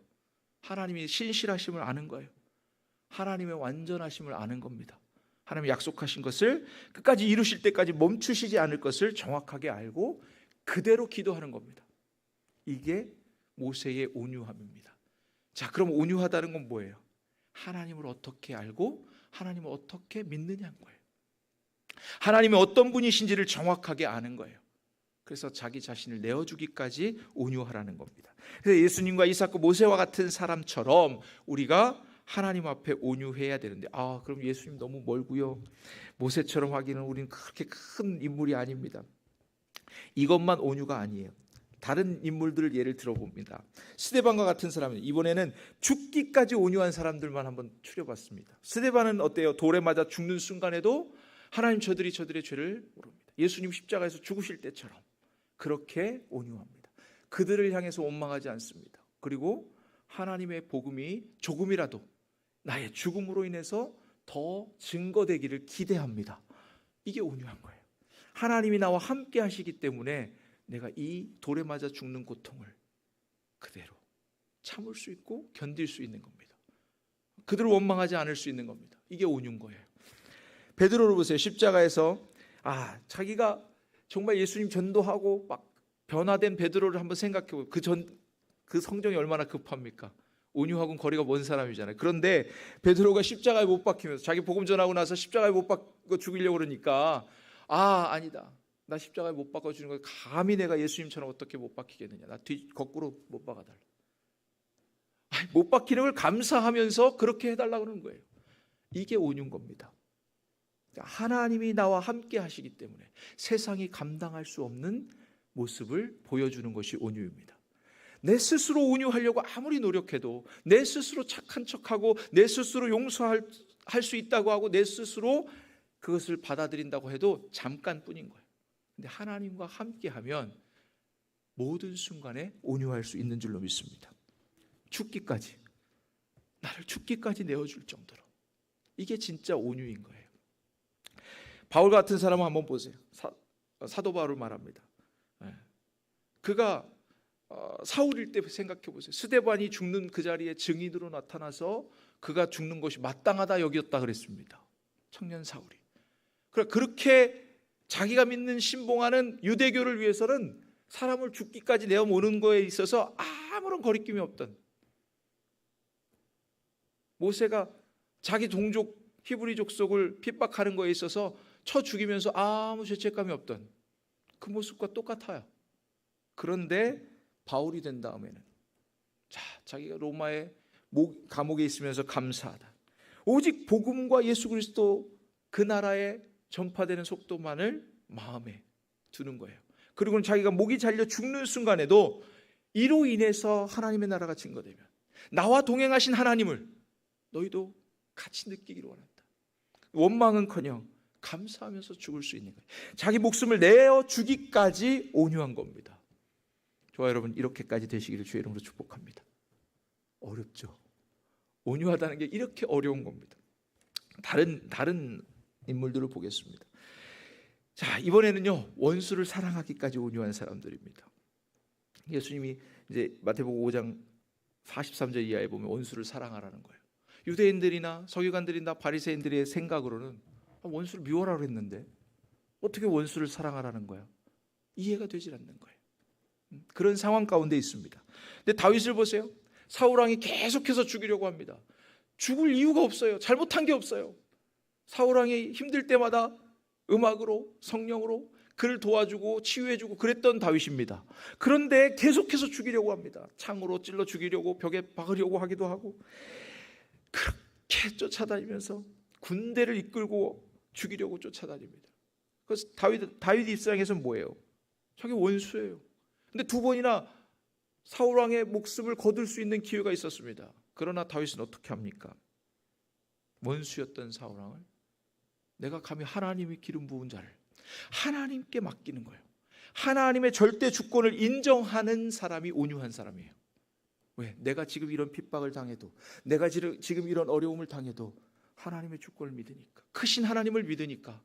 하나님이 신실하심을 아는 거예요. 하나님의 완전하심을 아는 겁니다. 하나님이 약속하신 것을 끝까지 이루실 때까지 멈추시지 않을 것을 정확하게 알고 그대로 기도하는 겁니다. 이게 모세의 온유함입니다. 자, 그럼 온유하다는 건 뭐예요? 하나님을 어떻게 알고 하나님을 어떻게 믿느냐는 거예요. 하나님이 어떤 분이신지를 정확하게 아는 거예요. 그래서 자기 자신을 내어주기까지 온유하라는 겁니다. 그래서 예수님과 이삭과 모세와 같은 사람처럼 우리가 하나님 앞에 온유해야 되는데, 그럼 예수님 너무 멀고요. 모세처럼 하기는 우리는 그렇게 큰 인물이 아닙니다. 이것만 온유가 아니에요. 다른 인물들을 예를 들어봅니다. 스데반과 같은 사람은 이번에는 죽기까지 온유한 사람들만 한번 추려봤습니다. 스데반은 어때요? 돌에 맞아 죽는 순간에도 하나님 저들의 죄를 모릅니다. 예수님 십자가에서 죽으실 때처럼 그렇게 온유합니다. 그들을 향해서 원망하지 않습니다. 그리고 하나님의 복음이 조금이라도 나의 죽음으로 인해서 더 증거되기를 기대합니다. 이게 온유한 거예요. 하나님이 나와 함께 하시기 때문에 내가 이 돌에 맞아 죽는 고통을 그대로 참을 수 있고 견딜 수 있는 겁니다. 그들을 원망하지 않을 수 있는 겁니다. 이게 온유인 거예요. 베드로를 보세요. 십자가에서 자기가 정말 예수님 전도하고 막 변화된 베드로를 한번 생각해 보고 그 성정이 얼마나 급합니까? 온유하고는 거리가 먼 사람이잖아요. 그런데 베드로가 십자가에 못 박히면서 자기 복음 전하고 나서 십자가에 못 박고 죽이려고 그러니까 아니다. 나 십자가에 못 박아주는 거 감히 내가 예수님처럼 어떻게 못 박히겠느냐. 나 거꾸로 못 박아달라. 못 박히는 걸 감사하면서 그렇게 해달라고 하는 거예요. 이게 온유인 겁니다. 하나님이 나와 함께 하시기 때문에 세상이 감당할 수 없는 모습을 보여주는 것이 온유입니다. 내 스스로 온유하려고 아무리 노력해도 내 스스로 착한 척하고 내 스스로 용서할 수 있다고 하고 내 스스로 그것을 받아들인다고 해도 잠깐뿐인 거예요. 근데 하나님과 함께하면 모든 순간에 온유할 수 있는 줄로 믿습니다. 나를 죽기까지 내어줄 정도로. 이게 진짜 온유인 거예요. 바울 같은 사람은 한번 보세요. 사도 바울을 말합니다. 그가 사울일 때 생각해 보세요. 스데반이 죽는 그 자리에 증인으로 나타나서 그가 죽는 것이 마땅하다 여겼다 그랬습니다. 청년 사울이. 그렇게 자기가 믿는 신봉하는 유대교를 위해서는 사람을 죽기까지 내어모는 거에 있어서 아무런 거리낌이 없던 모세가 자기 동족 히브리 족속을 핍박하는 거에 있어서 쳐 죽이면서 아무 죄책감이 없던 그 모습과 똑같아요. 그런데 바울이 된 다음에는 자기가 로마의 감옥에 있으면서 감사하다. 오직 복음과 예수 그리스도 그 나라에 전파되는 속도만을 마음에 두는 거예요. 그리고는 자기가 목이 잘려 죽는 순간에도 이로 인해서 하나님의 나라가 증거되면 나와 동행하신 하나님을 너희도 같이 느끼기를 원한다. 원망은커녕 감사하면서 죽을 수 있는 거예요. 자기 목숨을 내어 주기까지 온유한 겁니다. 저와 여러분 이렇게까지 되시기를 주의 이름으로 축복합니다. 어렵죠. 온유하다는 게 이렇게 어려운 겁니다. 다른 인물들을 보겠습니다. 자, 이번에는요 원수를 사랑하기까지 온유한 사람들입니다. 예수님이 이제 마태복음 5장 43절 이하에 보면 원수를 사랑하라는 거예요. 유대인들이나 서기관들이나 바리새인들의 생각으로는 원수를 미워하라고 했는데 어떻게 원수를 사랑하라는 거야? 이해가 되질 않는 거예요. 그런 상황 가운데 있습니다. 근데 다윗을 보세요. 사울 왕이 계속해서 죽이려고 합니다. 죽을 이유가 없어요. 잘못한 게 없어요. 사울 왕이 힘들 때마다 음악으로 성령으로 그를 도와주고 치유해주고 그랬던 다윗입니다. 그런데 계속해서 죽이려고 합니다. 창으로 찔러 죽이려고 벽에 박으려고 하기도 하고 그렇게 쫓아다니면서 군대를 이끌고 죽이려고 쫓아다닙니다. 그래서 다윗 입장에서는 뭐예요? 자기 원수예요. 근데 두 번이나 사울 왕의 목숨을 거둘 수 있는 기회가 있었습니다. 그러나 다윗은 어떻게 합니까? 원수였던 사울 왕을 내가 감히 하나님이 기름 부은 자를 하나님께 맡기는 거예요. 하나님의 절대 주권을 인정하는 사람이 온유한 사람이에요. 왜? 내가 지금 이런 핍박을 당해도, 내가 지금 이런 어려움을 당해도 하나님의 주권을 믿으니까, 크신 하나님을 믿으니까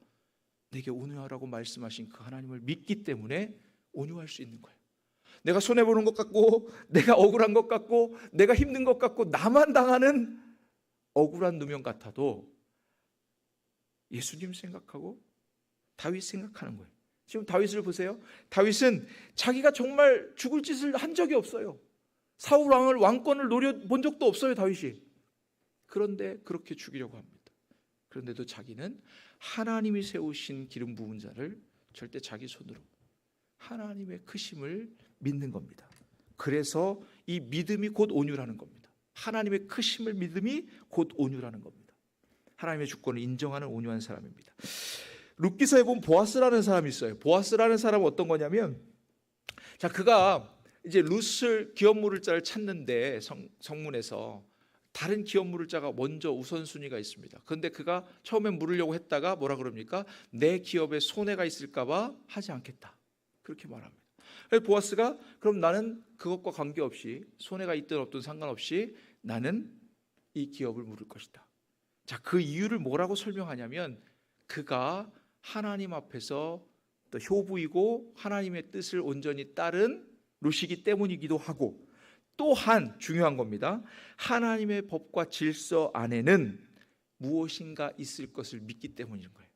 내게 온유하라고 말씀하신 그 하나님을 믿기 때문에 온유할 수 있는 거예요. 내가 손해보는 것 같고, 내가 억울한 것 같고, 내가 힘든 것 같고, 나만 당하는 억울한 누명 같아도 예수님 생각하고 다윗 생각하는 거예요. 지금 다윗을 보세요. 다윗은 자기가 정말 죽을 짓을 한 적이 없어요. 사울 왕을 왕권을 노려본 적도 없어요, 다윗이. 그런데 그렇게 죽이려고 합니다. 그런데도 자기는 하나님이 세우신 기름 부은 자를 절대 자기 손으로 하나님의 크심을 믿는 겁니다. 그래서 이 믿음이 곧 온유라는 겁니다. 하나님의 크심을 믿음이 곧 온유라는 겁니다. 하나님의 주권을 인정하는 온유한 사람입니다. 룻기서에 보면 보아스라는 사람이 있어요. 보아스라는 사람은 어떤 거냐면, 자, 그가 이제 룻을 기업 물을 자를 찾는데 성문에서 다른 기업 물을 자가 먼저 우선순위가 있습니다. 그런데 그가 처음에 물으려고 했다가 뭐라 그럽니까? 내 기업에 손해가 있을까봐 하지 않겠다. 그렇게 말합니다. 그래서 보아스가 그럼 나는 그것과 관계없이 손해가 있든 없든 상관없이 나는 이 기업을 물을 것이다. 자, 그 이유를 뭐라고 설명하냐면 그가 하나님 앞에서 또 효부이고 하나님의 뜻을 온전히 따른 룻이기 때문이기도 하고, 또한 중요한 겁니다. 하나님의 법과 질서 안에는 무엇인가 있을 것을 믿기 때문인 거예요.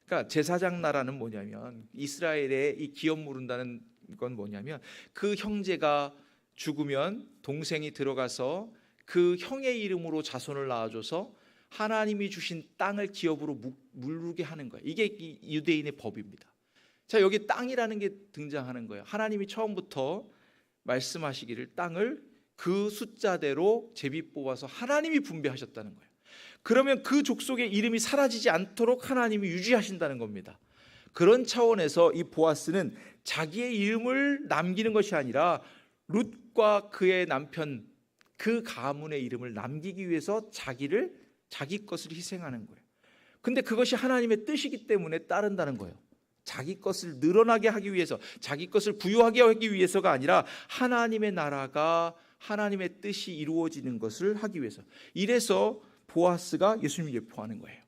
그러니까 제사장 나라는 뭐냐면, 이스라엘의 이 기업 물은다는 건 뭐냐면, 그 형제가 죽으면 동생이 들어가서 그 형의 이름으로 자손을 낳아줘서 하나님이 주신 땅을 기업으로 물르게 하는 거예요. 이게 유대인의 법입니다. 자, 여기 땅이라는 게 등장하는 거예요. 하나님이 처음부터 말씀하시기를 땅을 그 숫자대로 제비 뽑아서 하나님이 분배하셨다는 거예요. 그러면 그 족속의 이름이 사라지지 않도록 하나님이 유지하신다는 겁니다. 그런 차원에서 이 보아스는 자기의 이름을 남기는 것이 아니라 룻과 그의 남편 그 가문의 이름을 남기기 위해서 자기 것을 희생하는 거예요. 근데 그것이 하나님의 뜻이기 때문에 따른다는 거예요. 자기 것을 늘어나게 하기 위해서, 자기 것을 부유하게 하기 위해서가 아니라 하나님의 나라가, 하나님의 뜻이 이루어지는 것을 하기 위해서. 이래서 보아스가 예수님을 예표하는 거예요.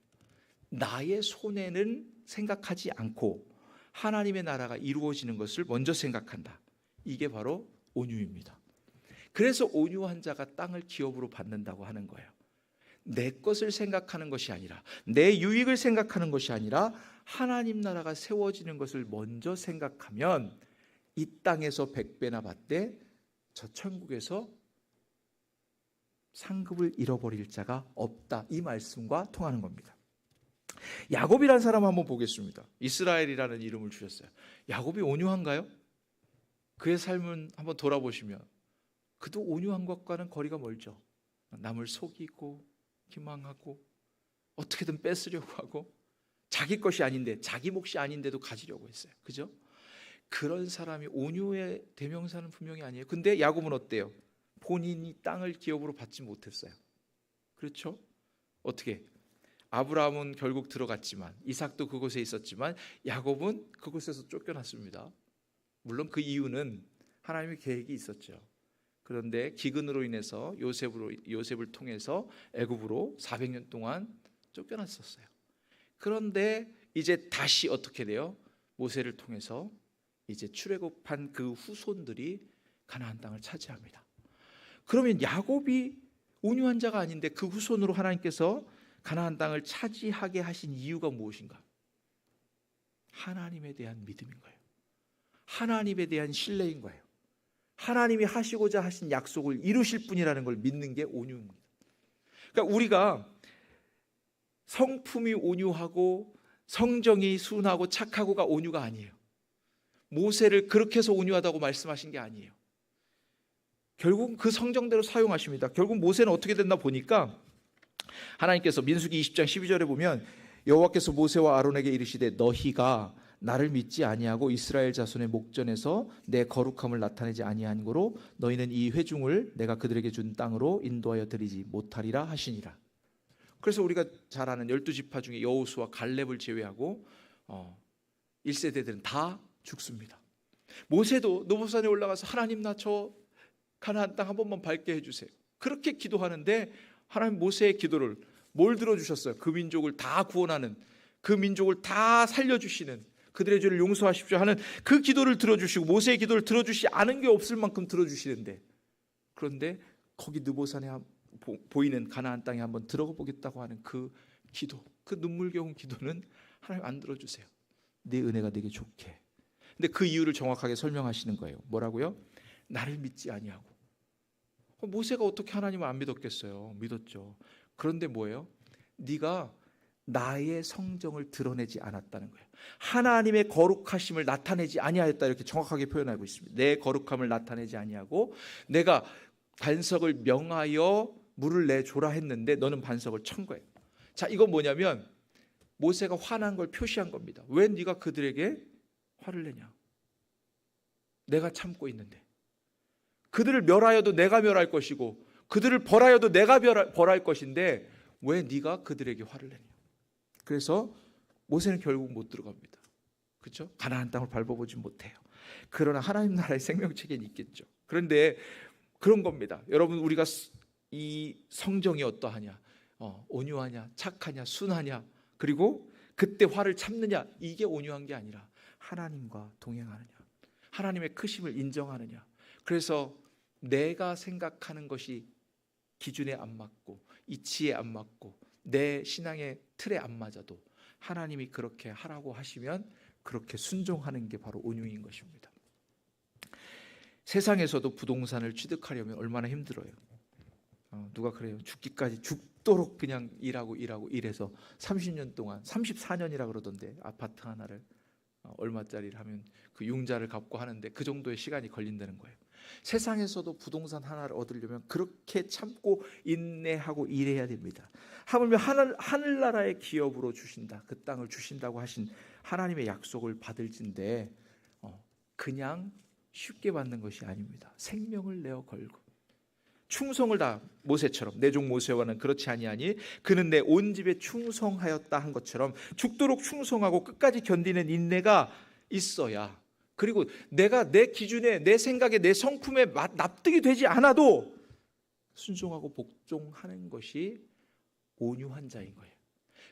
나의 손해는 생각하지 않고 하나님의 나라가 이루어지는 것을 먼저 생각한다. 이게 바로 온유입니다. 그래서 온유한 자가 땅을 기업으로 받는다고 하는 거예요. 내 것을 생각하는 것이 아니라, 내 유익을 생각하는 것이 아니라 하나님 나라가 세워지는 것을 먼저 생각하면 이 땅에서 100배나 받되 저 천국에서 상급을 잃어버릴 자가 없다. 이 말씀과 통하는 겁니다. 야곱이라는 사람 한번 보겠습니다. 이스라엘이라는 이름을 주셨어요. 야곱이 온유한가요? 그의 삶은 한번 돌아보시면 그도 온유한 것과는 거리가 멀죠. 남을 속이고 기망하고 어떻게든 뺏으려고 하고 자기 것이 아닌데, 자기 몫이 아닌데도 가지려고 했어요. 그죠? 그런 사람이 온유의 대명사는 분명히 아니에요. 근데 야곱은 어때요? 본인이 땅을 기업으로 받지 못했어요. 그렇죠? 어떻게? 아브라함은 결국 들어갔지만, 이삭도 그곳에 있었지만 야곱은 그곳에서 쫓겨났습니다. 물론 그 이유는 하나님의 계획이 있었죠. 그런데 기근으로 인해서 요셉을 통해서 애굽으로 400년 동안 쫓겨났었어요. 그런데 이제 다시 어떻게 돼요? 모세를 통해서 이제 출애굽한 그 후손들이 가나안 땅을 차지합니다. 그러면 야곱이 온유한 자가 아닌데 그 후손으로 하나님께서 가나안 땅을 차지하게 하신 이유가 무엇인가? 하나님에 대한 믿음인 거예요. 하나님에 대한 신뢰인 거예요. 하나님이 하시고자 하신 약속을 이루실 분이라는 걸 믿는 게 온유입니다. 그러니까 우리가 성품이 온유하고 성정이 순하고 착하고가 온유가 아니에요. 모세를 그렇게 해서 온유하다고 말씀하신 게 아니에요. 결국 그 성정대로 사용하십니다. 결국 모세는 어떻게 됐나 보니까 하나님께서 민수기 20장 12절에 보면 여호와께서 모세와 아론에게 이르시되 너희가 나를 믿지 아니하고 이스라엘 자손의 목전에서 내 거룩함을 나타내지 아니한 고로 너희는 이 회중을 내가 그들에게 준 땅으로 인도하여 드리지 못하리라 하시니라. 그래서 우리가 잘 아는 12지파 중에 여호수아 갈렙을 제외하고 1세대들은 다 죽습니다. 모세도 노보산에 올라가서 하나님 나 저 가나안 땅 한 번만 밟게 해주세요. 그렇게 기도하는데 하나님 모세의 기도를 뭘 들어주셨어요? 그 민족을 다 구원하는, 그 민족을 다 살려주시는, 그들의 죄를 용서하십시오 하는 그 기도를 들어주시고, 모세의 기도를 들어주시지 않은 게 없을 만큼 들어주시는데, 그런데 거기 느보산에 보이는 가나안 땅에 한번 들어가 보겠다고 하는 그 기도, 그 눈물겨운 기도는 하나님 안 들어주세요. 내 은혜가 내게 좋게. 근데 그 이유를 정확하게 설명하시는 거예요. 뭐라고요? 나를 믿지 아니하고. 모세가 어떻게 하나님을 안 믿었겠어요? 믿었죠. 그런데 뭐예요? 네가 나의 성정을 드러내지 않았다는 거예요. 하나님의 거룩하심을 나타내지 아니하였다, 이렇게 정확하게 표현하고 있습니다. 내 거룩함을 나타내지 아니하고 내가 반석을 명하여 물을 내줘라 했는데 너는 반석을 천 거예요. 자, 이건 뭐냐면 모세가 화난 걸 표시한 겁니다. 왜 네가 그들에게 화를 내냐? 내가 참고 있는데. 그들을 멸하여도 내가 멸할 것이고 그들을 벌하여도 내가 벌할 것인데 왜 네가 그들에게 화를 내냐? 그래서 모세는 결국 못 들어갑니다. 그렇죠? 가나안 땅을 밟아보지 못해요. 그러나 하나님 나라의 생명체계는 있겠죠. 그런데 그런 겁니다. 여러분, 우리가 이 성정이 어떠하냐, 온유하냐, 착하냐, 순하냐, 그리고 그때 화를 참느냐, 이게 온유한 게 아니라 하나님과 동행하느냐, 하나님의 크심을 인정하느냐. 그래서 내가 생각하는 것이 기준에 안 맞고 이치에 안 맞고 내 신앙의 틀에 안 맞아도 하나님이 그렇게 하라고 하시면 그렇게 순종하는 게 바로 온유인 것입니다. 세상에서도 부동산을 취득하려면 얼마나 힘들어요. 누가 그래요? 죽기까지 죽도록 그냥 일해서 30년 동안, 34년이라 그러던데, 아파트 하나를 얼마짜리를 하면 그 융자를 갚고 하는데 그 정도의 시간이 걸린다는 거예요. 세상에서도 부동산 하나를 얻으려면 그렇게 참고 인내하고 일해야 됩니다. 하물며 하늘나라의 기업으로 주신다, 그 땅을 주신다고 하신 하나님의 약속을 받을진데 그냥 쉽게 받는 것이 아닙니다. 생명을 내어 걸고 충성을 다, 모세처럼 내 종 모세와는 그렇지 아니하니 그는 내 온 집에 충성하였다 한 것처럼 죽도록 충성하고 끝까지 견디는 인내가 있어야, 그리고 내가 내 기준에, 내 생각에, 내 성품에 납득이 되지 않아도 순종하고 복종하는 것이 온유한 자인 거예요.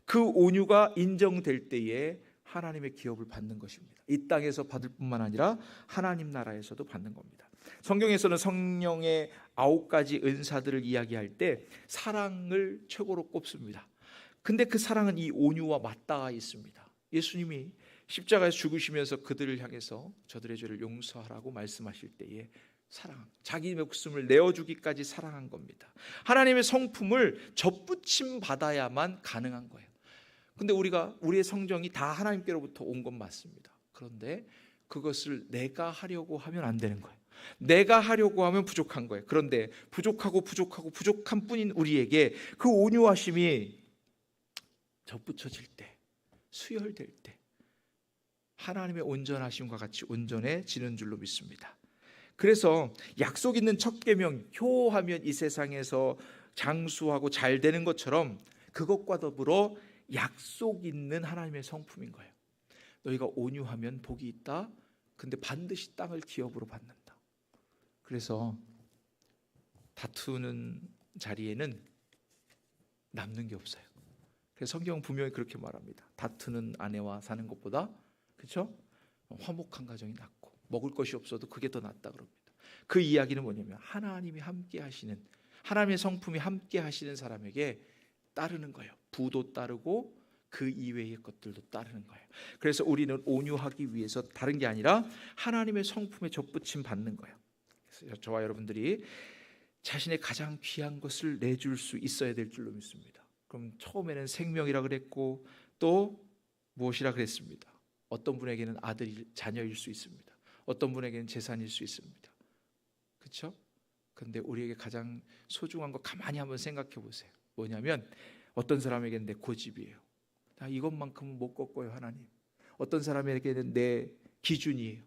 그 온유가 인정될 때에 하나님의 기업을 받는 것입니다. 이 땅에서 받을 뿐만 아니라 하나님 나라에서도 받는 겁니다. 성경에서는 성령의 9가지 은사들을 이야기할 때 사랑을 최고로 꼽습니다. 근데 그 사랑은 이 온유와 맞닿아 있습니다. 예수님이 십자가에서 죽으시면서 그들을 향해서 저들의 죄를 용서하라고 말씀하실 때에 사랑, 자기 목숨을 내어주기까지 사랑한 겁니다. 하나님의 성품을 접붙임 받아야만 가능한 거예요. 근데 우리의 성정이 다 하나님께로부터 온 건 맞습니다. 그런데 그것을 내가 하려고 하면 안 되는 거예요. 내가 하려고 하면 부족한 거예요. 그런데 부족한 뿐인 우리에게 그 온유하심이 접붙여질 때, 수혈될 때 하나님의 온전하심과 같이 온전해지는 줄로 믿습니다. 그래서 약속 있는 첫 계명, 효하면 이 세상에서 장수하고 잘 되는 것처럼 그것과 더불어 약속 있는 하나님의 성품인 거예요. 너희가 온유하면 복이 있다. 근데 반드시 땅을 기업으로 받는다. 그래서 다투는 자리에는 남는 게 없어요. 그래서 성경은 분명히 그렇게 말합니다. 다투는 아내와 사는 것보다, 그렇죠? 화목한 가정이 낫고 먹을 것이 없어도 그게 더 낫다 그럽니다. 그 이야기는 뭐냐면 하나님이 함께 하시는, 하나님의 성품이 함께 하시는 사람에게 따르는 거예요. 부도 따르고 그 이외의 것들도 따르는 거예요. 그래서 우리는 온유하기 위해서 다른 게 아니라 하나님의 성품에 접붙임 받는 거예요. 그래서 저와 여러분들이 자신의 가장 귀한 것을 내줄 수 있어야 될 줄로 믿습니다. 그럼 처음에는 생명이라 그랬고 또 무엇이라 그랬습니다. 어떤 분에게는 자녀일 수 있습니다. 어떤 분에게는 재산일 수 있습니다. 그렇죠? 근데 우리에게 가장 소중한 거 가만히 한번 생각해 보세요. 뭐냐면 어떤 사람에게는 내 고집이에요. 나 이것만큼은 못 꺾어요, 하나님. 어떤 사람에게는 내 기준이에요.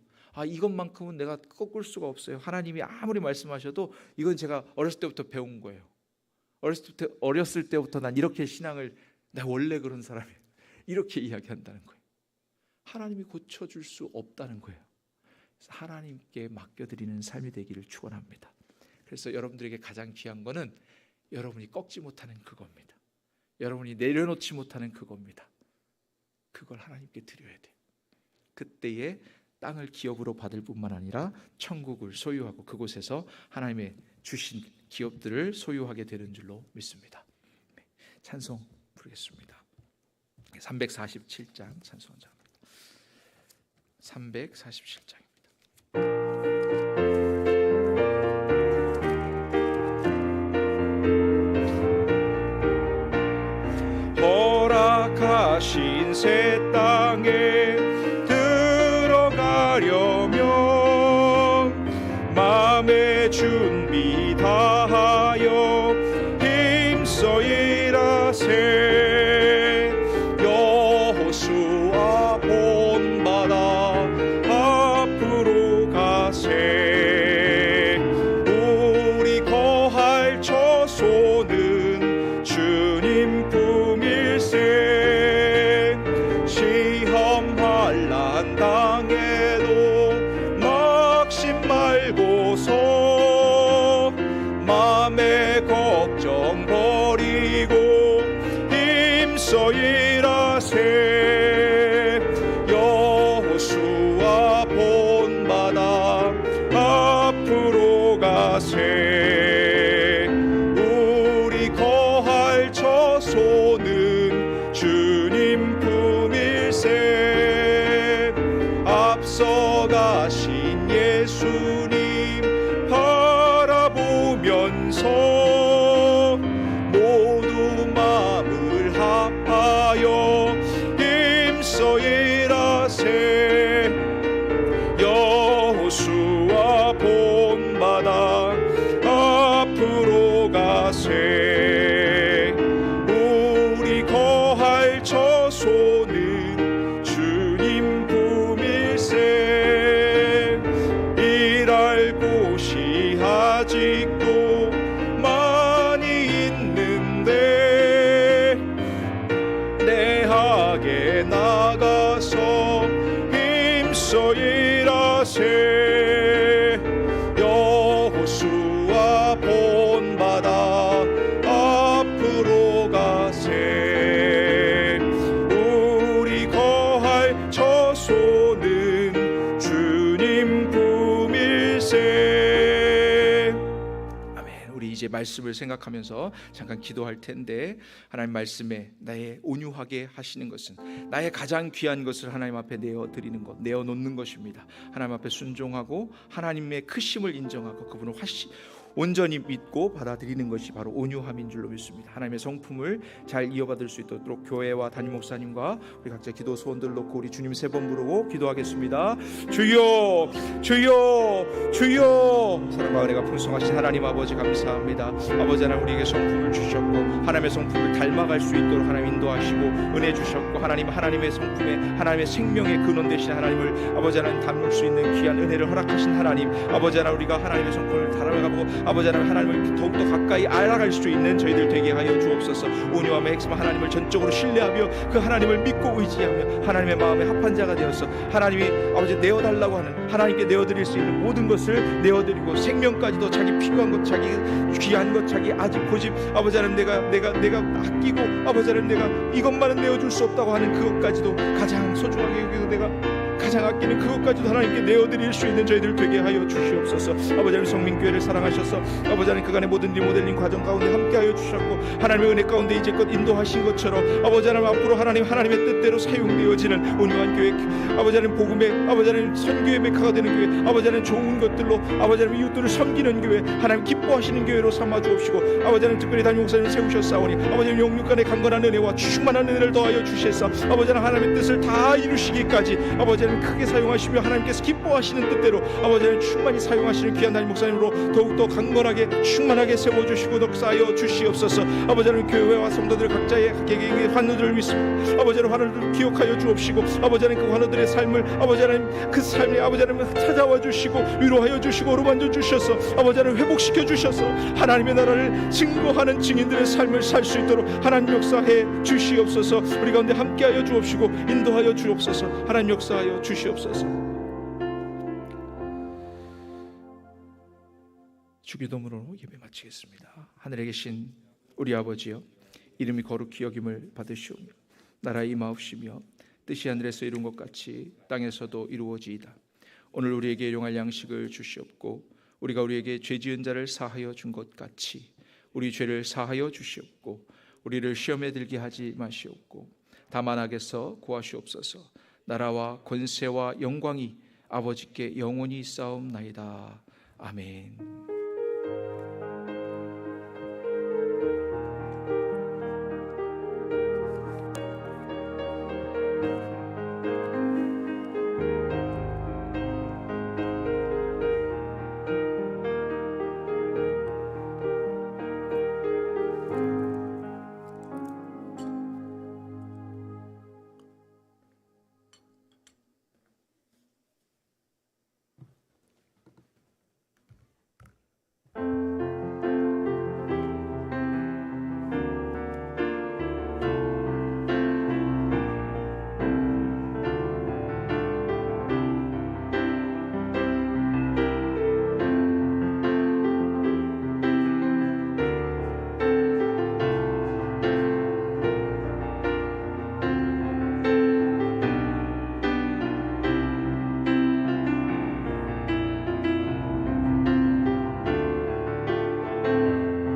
이것만큼은 내가 꺾을 수가 없어요. 하나님이 아무리 말씀하셔도 이건 제가 어렸을 때부터 배운 거예요. 어렸을 때부터 난 이렇게 신앙을, 나 원래 그런 사람이에요, 이렇게 이야기한다는 거예요. 하나님이 고쳐줄 수 없다는 거예요. 그래서 하나님께 맡겨드리는 삶이 되기를 축원합니다. 그래서 여러분들에게 가장 귀한 거는 여러분이 꺾지 못하는 그겁니다. 여러분이 내려놓지 못하는 그겁니다. 그걸 하나님께 드려야 돼요. 그때에 땅을 기업으로 받을 뿐만 아니라 천국을 소유하고 그곳에서 하나님의 주신 기업들을 소유하게 되는 줄로 믿습니다. 찬송 부르겠습니다. 347장 찬송합니다. 347장입니다. 허락하신 새 땅에 들어가려면 마음의 준비 다하여 힘써 일하세. 여호수아 본받아 앞으로 가세. 우리 거할 처소는 주님 품일세. 시험 환난 당해도 낙심 말고서 맘의 걱정 버리고 힘써 일하세. 여호수아 본받아 앞으로 가세. 우리 거할 처소는 주님 품일세. 앞서가신 예수님 바라보면서 모두 마음을 합하여 힘써 일하세. 여호수아 본받아 앞으로 가세. 우리 거할 처소는 주님 품일세. 일할 곳이 아직도 많이 있는데 내하게 나가서 힘써 일하세. 여호수아 본받아 앞으로 가세. 우리 거할 처소는 주님 품일세. 아멘. 우리 이제 말씀을 생각하면서 잠깐 기도할 텐데, 하나님 말씀에 나의 온유하게 하시는 것은 나의 가장 귀한 것을 하나님 앞에 내어드리는 것, 내어놓는 것입니다. 하나님 앞에 순종하고 하나님의 크심을 인정하고 그분을 온전히 믿고 받아들이는 것이 바로 온유함인 줄로 믿습니다. 하나님의 성품을 잘 이어받을 수 있도록 교회와 담임 목사님과 우리 각자 기도 소원들 놓고 우리 주님 3번 부르고 기도하겠습니다. 주여 주여 주여. 사랑과 은혜가 풍성하신 하나님 아버지 감사합니다. 아버지 하나님 우리에게 성품을 주셨고 하나님의 성품을 닮아갈 수 있도록 하나님 인도하시고 은혜 주셨고 하나님의 성품에 하나님의 생명의 근원 되신 하나님을 아버지 하나님 담을 수 있는 귀한 은혜를 허락하신 하나님, 아버지 하나님 우리가 하나님의 성품을 닮아가고 아버지 하나님 하나님을 더욱더 가까이 알아갈 수 있는 저희들 되게 하여 주옵소서. 온유함의 핵심 하나님을 전적으로 신뢰하며 그 하나님을 믿고 의지하며 하나님의 마음에 합한 자가 되어서 하나님이 아버지 내어달라고 하는, 하나님께 내어드릴 수 있는 모든 것을 내어드리고 생명까지도 자기 필요한 것, 자기 귀한 것, 자기 아직 고집 아버지 하나님 내가 아끼고 아버지 하나님 내가 이것만은 내어줄 수 없다고 하는 그것까지도 가장 소중하게 여기고 내가 가장 아끼는 그것까지도 하나님께 내어드릴 수 있는 저희들 되게 하여 주시옵소서. 아버지 하나님 성민교회를 사랑하셔서 아버지 하나님 그간의 모든 리모델링 과정 가운데 함께하여 주셨고 하나님의 은혜 가운데 이제껏 인도하신 것처럼 아버지 하나님 앞으로 하나님의 뜻대로 사용되어지는 온유한 교회, 아버지 하나님 복음의 아버지 하나님 선교의 메카가 되는 교회, 아버지 하나님 좋은 것들로 아버지 하나님 이웃들을 섬기는 교회, 하나님 기뻐하시는 교회로 삼아 주옵시고 아버지 하나님 특별히 담임 목사님 세우셨사오니 아버지 하나님 영육간의 강건한 은혜와 충만한 은혜를 더하여 주셔서 아버지 하나님의 뜻을 다 이루시기까지 아버지 하나님 크게 사용하시며 하나님께서 기뻐하시는 뜻대로 아버지 하나님 충만히 사용하시는 귀한 담임 목사님으로 더욱더 강건하게 충만하게 세워주시고 넉사하여 주시옵소서. 아버지 하나님 교회와 성도들 각자의 개개인의 환우들을 믿습니다. 아버지 하나님 환우들을 기억하여 주옵시고 아버지 하나님 그 환우들의 삶을 아버지 하나님 그 삶에 아버지 하나님 찾아와 주시고 위로하여 주시고 어루만져 주셔서 아버지 하나님 회복시켜 주셔서 하나님의 나라를 증거하는 증인들의 삶을 살 수 있도록 하나님 역사해 주시옵소서. 우리 가운데 함께하여 주옵시고 인도하여 주옵소서. 하나님 역사하여 주시옵소서. 주기도문으로 예배 마치겠습니다. 하늘에 계신 우리 아버지여, 이름이 거룩히 여김을 받으시오며 나라 임하옵시며 뜻이 하늘에서 이룬 것 같이 땅에서도 이루어지이다. 오늘 우리에게 일용할 양식을 주시옵고 우리가 우리에게 죄 지은 자를 사하여 준 것 같이 우리 죄를 사하여 주시옵고 우리를 시험에 들게 하지 마시옵고 다만 악에서 구하시옵소서. 나라와 권세와 영광이 아버지께 영원히 있사옵나이다. 아멘.